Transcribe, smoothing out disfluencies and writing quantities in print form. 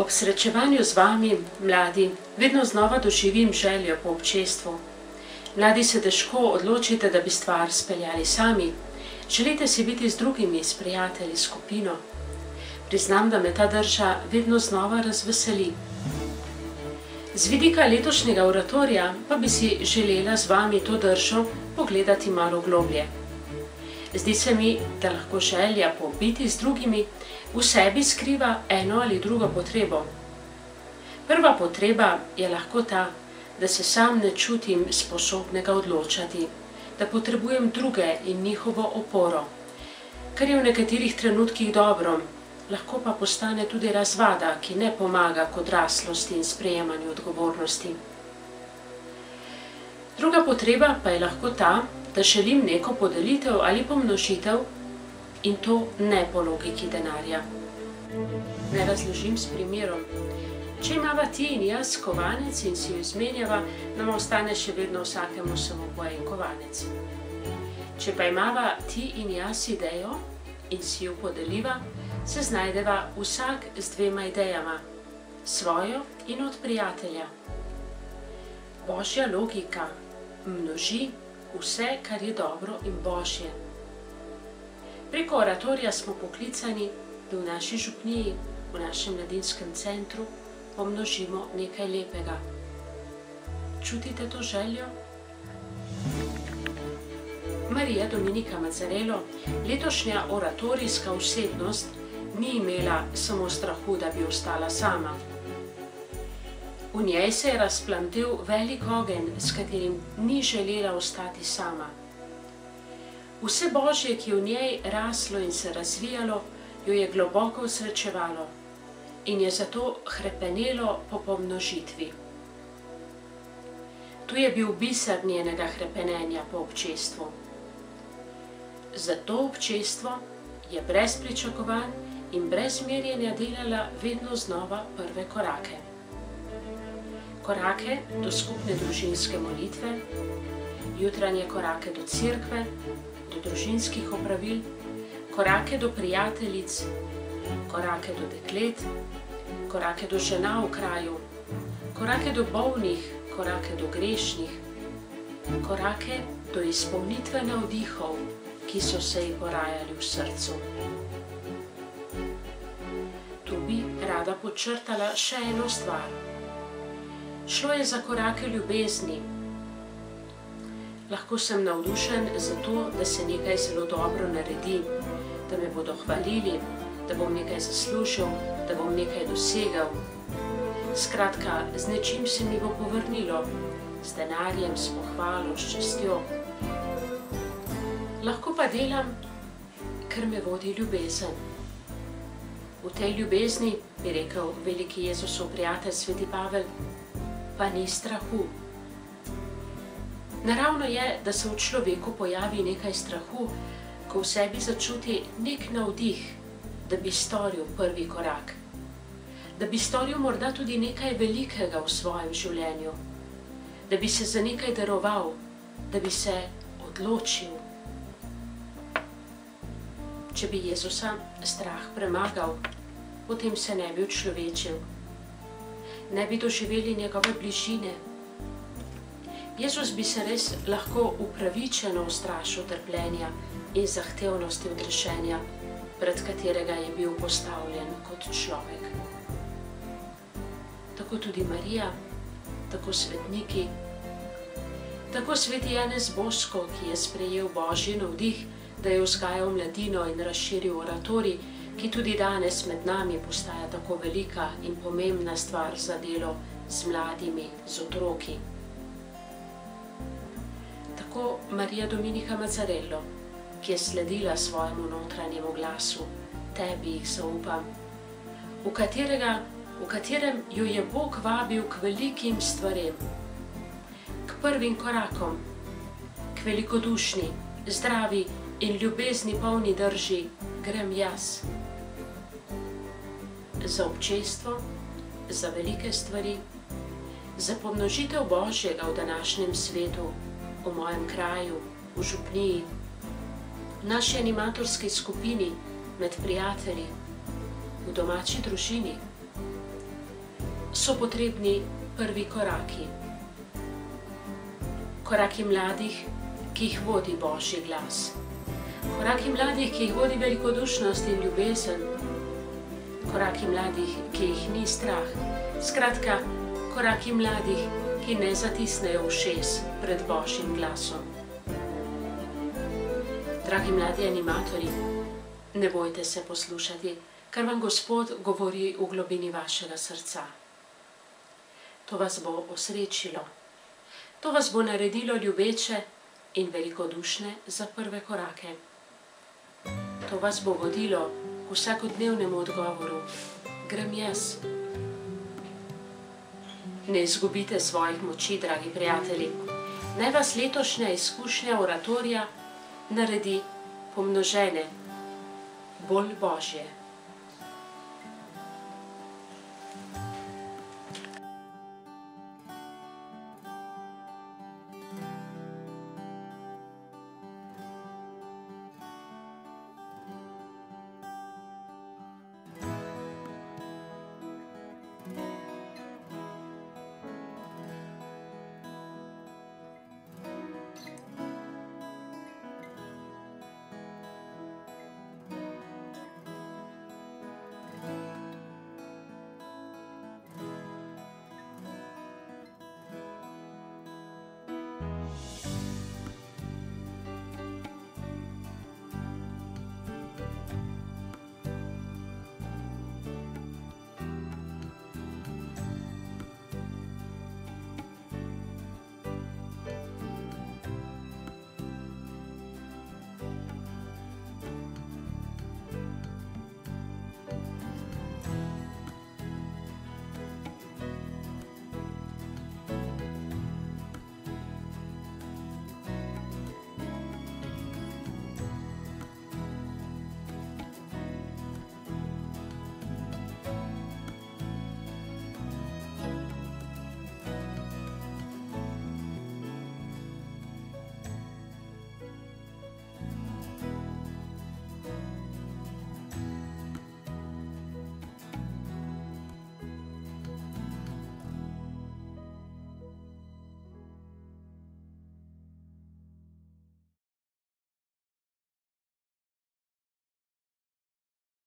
Ob srečevanju z vami, mladi, vedno znova doživim željo po občestvu. Mladi se težko odločite, da bi stvar speljali sami. Želite si biti z drugimi, s prijatelji, skupino. Priznam, da me ta drža vedno znova razveseli. Z vidika letošnjega oratorija pa bi si želela z vami to držo pogledati malo globlje. Zdi se mi, da lahko želja po biti z drugimi v sebi skriva eno ali drugo potrebo. Prva potreba je lahko ta, da se sam ne čutim sposobnega odločati, da potrebujem druge in njihovo oporo, kar je v nekaterih trenutkih dobro, lahko pa postane tudi razvada, ki ne pomaga k odraslosti in sprejemanju odgovornosti. Druga potreba pa je lahko ta, da želim neko podelitev ali pomnožitev in to ne po logiki denarja. Ne razložim s primerom. Če imava ti in jaz kovanec in si jo izmenjava, nama ostane še vedno vsakemu samo po en kovanec. Če pa imava ti in jaz idejo in si jo podeliva, se znajdeva vsak z dvema idejama, svojo in od prijatelja. Božja logika množi vse, kar je dobro in božje. Preko oratorija smo poklicani, da v naši župniji, v našem mladinskem centru, pomnožimo nekaj lepega. Čutite to željo? Marija Dominika Mazzarello, letošnja oratorijska osebnost, ni imela samo strahu, da bi ostala sama. V njej se je razplamtel velik ogenj, s katerim ni želela ostati sama. Vse božje, ki je v njej raslo in se razvijalo, jo je globoko osrečevalo in je zato hrepenelo po pomnožitvi. Tu je bil biser njenega hrepenenja po občestvu. Zato občestvo je brez pričakovanj in brez merjenja delala vedno znova prve korake. Korake do skupne družinske molitve, jutranje korake do cerkve, do družinskih opravil, korake do prijateljic, korake do deklet, korake do žena v kraju, korake do bolnih, korake do grešnih, korake do izpolnitve navdihov, ki so se ji porajali v srcu. Tu bi rada podčrtala še eno stvar. Šlo je za korake ljubezni. Lahko sem navdušen zato, da se nekaj zelo dobro naredi, da me bodo hvalili, da bom nekaj zaslužil, da bom nekaj dosegel. Skratka, z nečim se mi bo povrnilo, z denarjem, s pohvalo, s častjo. Lahko pa delam, ker me vodi ljubezen. V tej ljubezni, bi rekel veliki Jezusov prijatelj sveti Pavel, pa ni strahu. Naravno je, da se v človeku pojavi nekaj strahu, ko v sebi začuti nek navdih, da bi storil prvi korak, da bi storil morda tudi nekaj velikega v svojem življenju, da bi se za nekaj daroval, da bi se odločil. Če bi Jezusa strah premagal, potem se ne bi učlovečil, ne bi doživeli njegove bližine. Jezus bi se res lahko upravičeno ustrašil trpljenja in zahtevnosti odrešenja, pred katerega je bil postavljen kot človek. Tako tudi Marija, tako svetniki, tako sveti Janez Boško, ki je sprejel božji navdih, da je vzgajal mladino in razširil oratorij, ki tudi danes med nami postaja tako velika in pomembna stvar za delo z mladimi, z otroki. Tako Marija Dominika Mazzarello, ki je sledila svojemu notranjemu glasu, tebi jih zaupam, v katerem jo je Bog vabil k velikim stvarem, k prvim korakom, k velikodušni, zdravi in ljubezni polni drži grem jaz. Za občestvo, za velike stvari, za pomnožitev Božjega v današnjem svetu, v mojem kraju, v župniji, v naši animatorski skupini, med prijatelji, v domači družini, so potrebni prvi koraki. Koraki mladih, ki jih vodi Božji glas. Koraki mladih, ki jih vodi velikodušnost in ljubezen. Koraki mladih, ki jih ni strah. Skratka, koraki mladih, ki ne zatisnejo ušes pred Božjim glasom. Dragi mladi animatorji, ne bojte se poslušati, kar vam Gospod govori v globini vašega srca. To vas bo osrečilo. To vas bo naredilo ljubeče in velikodušne za prve korake. To vas bo vodilo k vsakodnevnemu odgovoru: grem jaz. Ne izgubite svojih moči, dragi prijatelji. Naj vas letošnja izkušnja oratorija naredi pomnožene, bolj Božje.